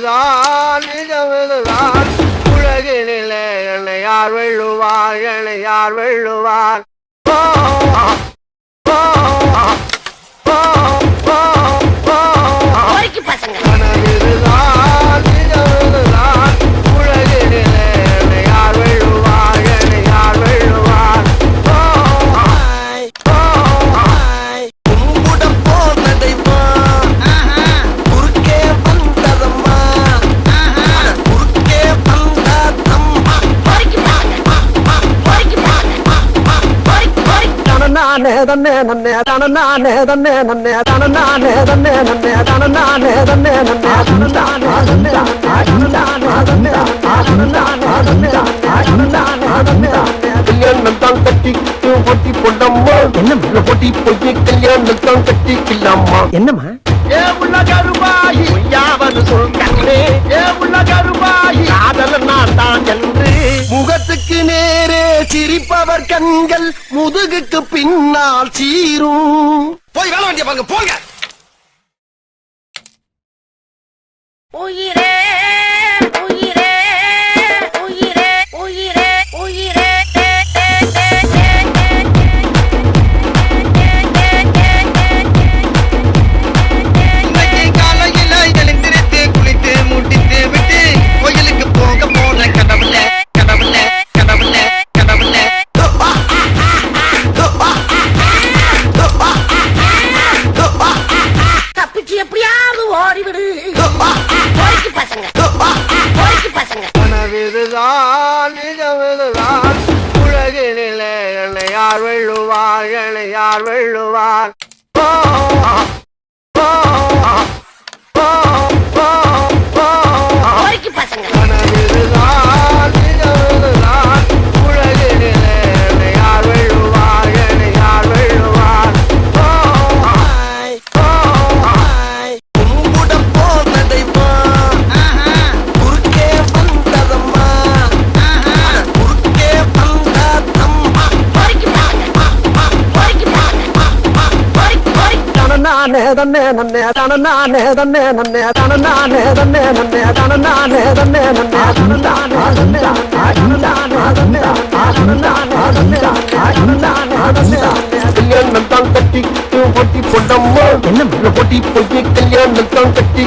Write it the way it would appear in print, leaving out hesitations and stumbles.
இதுதான் நிஜமிதுதான் உலகினிலே என்னை யார் வெல்லுவார் என்னை யார் வெல்லுவார் ஓ ஓ ஓ ஓ ஓ கனவிதுதான் நிஜமிதுதான் உலகினிலே என்னை யார் வெல்லுவார் என்னை யார் வெல்லுவார் ஓ ஓ உம்முடன் போனதைமா குறுக்கே வந்ததம்மா குறுக்கே வந்ததம்மா நானே தன்னே நன்னே நானே தன்னே நன்னே நானே தன்னே நன்னே நானே தன்னே நன்னே கல்யாணம் தான் கட்டிக்கிட்டு பொட்டி பொண்ணம்மா என்ன பொட்டி பொய்ய கல்யாணம் தான் கட்டிக்கலாமா என்னம்மா ஏ உள்ள கருவாயி யாவது சொல்லே ஏ உள்ள கருவாயி காதல நான் தான் என்று முகத்துக்கு நேரே சிரிப்பவர் கண்கள் முதுகுக்கு பின்னால் சீரும் போய் வேலை வண்டிய பாருங்க போங்க உயிரே உயிரே உயிரே உயிரே உயிரே இன்னைக்கு காலையில எழுந்திருத்து குளித்து முட்டித்து விட்டு கோயிலுக்கு போக போன கடவுள கடவுள கடவுள கடவுள தப்பிச்சு எப்படியாவது ஓடிவிடு பசங்க கனவிதுதான் நிஜமிதுதான் உலகினிலே என்னை யார் வெல்லுவார் என்னை யார் வெல்லுவார் ஓ ஓ ஓ ஓ ஓ பசங்க கனவிதுதான் நிஜமிதுதான் உலகினிலே என்னை யார் வெல்லுவார் என்னை யார் வெல்லுவார் ஓ ஓ உம்முடன் போனதைமா குறுக்கே வந்ததம்மா குறுக்கே வந்ததம்மா நானே தன்னே நன்னே நானே தன்னே நன்னே நானே தன்னே நன்னே நானே தன்னே நன்னே கல்யாணம் தான் கட்டிக்கிட்டு பொட்டி பொண்ணம்மா என்ன பொட்டி பொய்ய கல்யாணம் தான் கட்டி